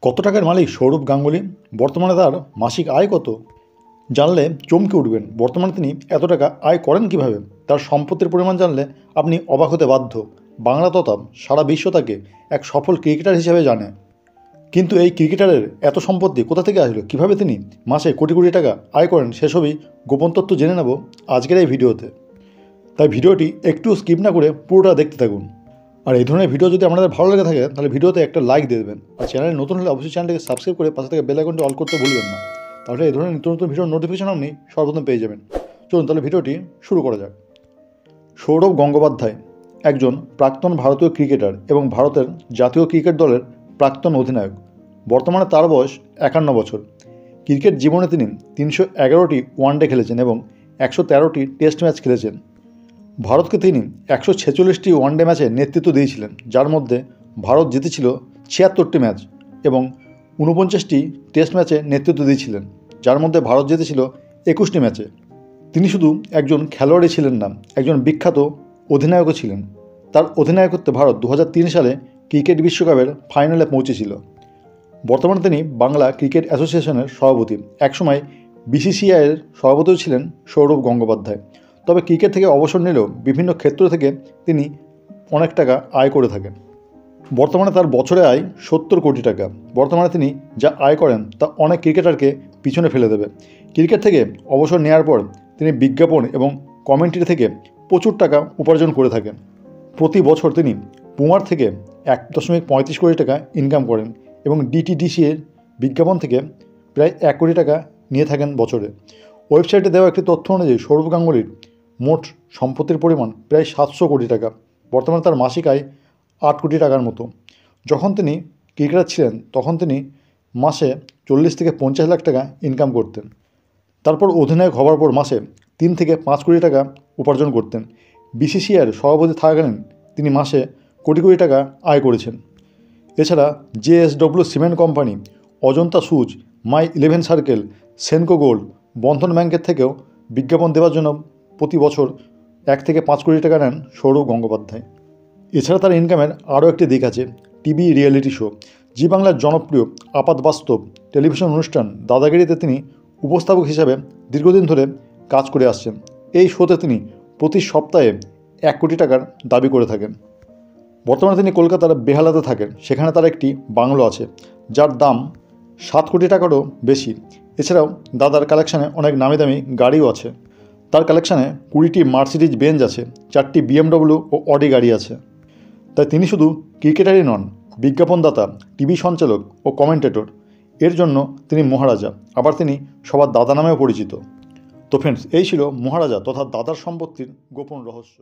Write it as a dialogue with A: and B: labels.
A: কত টাকার মালিক সৌরভ গাঙ্গুলি? বর্তমানে তার মাসিক আয় কত? জানলে চমকে উঠবেন। বর্তমানে তিনি এত টাকা আয় করেন কিভাবে? তার সম্পত্তির পরিমাণ জানলে আপনি অবাক হতে বাধ্য। বাংলা তথা সারা বিশ্ব তাকে এক সফল ক্রিকেটার হিসেবে জানে। কিন্তু এই ক্রিকেটারের এত সম্পত্তি কোথা থেকে আসলো, কীভাবে তিনি মাসে কোটি কোটি টাকা আয় করেন, সেসবই গোপন তথ্য জেনে নেব আজকের এই ভিডিওতে। তাই ভিডিওটি একটু স্কিপ না করে পুরোটা দেখতে থাকুন। আর এই ধরনের ভিডিও যদি আপনাদের ভালো লেগে থাকে তাহলে ভিডিওতে একটা লাইক দিয়ে দেবেন। আর চ্যানেলে নতুন হলে অবশ্যই চ্যানেলটিকে সাবস্ক্রাইব করে পাশে থেকে বেল আইকনটি অল করতে ভুলবেন না। তাহলে এই ধরনের নিত্য নতুন ভিডিওর নোটিফিকেশন আপনি সর্বপ্রথম পেয়ে যাবেন। চলুন তাহলে ভিডিওটি শুরু করা যাক। সৌরভ গঙ্গোপাধ্যায় একজন প্রাক্তন ভারতীয় ক্রিকেটার এবং ভারতের জাতীয় ক্রিকেট দলের প্রাক্তন অধিনায়ক। বর্তমানে তার বয়স 51 বছর। ক্রিকেট জীবনে তিনি 311টি ওয়ানডে খেলেছেন এবং 113টি টেস্ট ম্যাচ খেলেছেন। ভারতকে তিনি 146টি ওয়ানডে ম্যাচে নেতৃত্ব দিয়েছিলেন, যার মধ্যে ভারত জিতেছিল 76টি ম্যাচ, এবং 49টি টেস্ট ম্যাচে নেতৃত্ব দিয়েছিলেন, যার মধ্যে ভারত জিতেছিল 21টি ম্যাচে। তিনি শুধু একজন খেলোয়াড়ই ছিলেন না, একজন বিখ্যাত অধিনায়কও ছিলেন। তার অধিনায়কত্বে ভারত 2003 সালে ক্রিকেট বিশ্বকাপের ফাইনালে পৌঁছেছিল। বর্তমানে তিনি বাংলা ক্রিকেট অ্যাসোসিয়েশনের সভাপতি। একসময় বিসিসিআইয়ের সভাপতিও ছিলেন সৌরভ গঙ্গোপাধ্যায়। তবে ক্রিকেট থেকে অবসর নিলেও বিভিন্ন ক্ষেত্র থেকে তিনি অনেক টাকা আয় করে থাকেন। বর্তমানে তার বছরে আয় 70 কোটি টাকা। বর্তমানে তিনি যা আয় করেন তা অনেক ক্রিকেটারকে পিছনে ফেলে দেবে। ক্রিকেট থেকে অবসর নেওয়ার পর তিনি বিজ্ঞাপন এবং কমেন্ট্রি থেকে প্রচুর টাকা উপার্জন করে থাকেন। প্রতি বছর তিনি পুমার থেকে 1.35 কোটি টাকা ইনকাম করেন এবং ডিটিডিসি এর বিজ্ঞাপন থেকে প্রায় 1 কোটি টাকা নিয়ে থাকেন বছরে। ওয়েবসাইটে দেওয়া একটি তথ্য অনুযায়ী সৌরভ গাঙ্গুলির মোট সম্পত্তির পরিমাণ প্রায় 700 কোটি টাকা। বর্তমানে তার মাসিক আয় 8 কোটি টাকার মতো। যখন তিনি ক্রিকেটার ছিলেন তখন তিনি মাসে 40 থেকে 50 লাখ টাকা ইনকাম করতেন। তারপর অধিনায়ক হওয়ার পর মাসে 3 থেকে 5 কোটি টাকা উপার্জন করতেন। বিসিসিআইয়ের সভাপতি থাকাকালীন তিনি মাসে কোটি কোটি টাকা আয় করেছেন। এছাড়া জেএসডব্লিউ সিমেন্ট কোম্পানি, অজন্তা সুজ, মাই 11 সার্কেল, সেনকো গোল্ড, বন্ধন ব্যাংকের থেকেও বিজ্ঞাপন দেওয়ার জন্য প্রতি বছর 1 থেকে 5 কোটি টাকা নেন সৌরভ গঙ্গোপাধ্যায়। এছাড়া তার ইনকামের আরও একটি দিক আছে, টিভি রিয়েলিটি শো। জি বাংলার জনপ্রিয় আপাত বাস্তব টেলিভিশন অনুষ্ঠান দাদাগিরিতে তিনি উপস্থাপক হিসাবে দীর্ঘদিন ধরে কাজ করে আসছেন। এই শোতে তিনি প্রতি সপ্তাহে 1 কোটি টাকার দাবি করে থাকেন। বর্তমানে তিনি কলকাতার বেহালাতে থাকেন। সেখানে তার একটি বাংলো আছে, যার দাম 7 কোটি টাকারও বেশি। এছাড়াও দাদার কালেকশানে অনেক নামি দামি গাড়িও আছে। তার কালেকশানে 20টি মার্সিডিজ বেঞ্জ আছে, 4টি বিএমডব্লিউ ও অডি গাড়ি আছে। তাই তিনি শুধু ক্রিকেটারই নন, বিজ্ঞাপনদাতা, টিভি সঞ্চালক ও কমেন্টেটর। এর জন্য তিনি মহারাজা, আবার তিনি সবার দাদা নামেও পরিচিত। তো ফ্রেন্ডস, এই ছিল মহারাজা তথা দাদার সম্পত্তির গোপন রহস্য।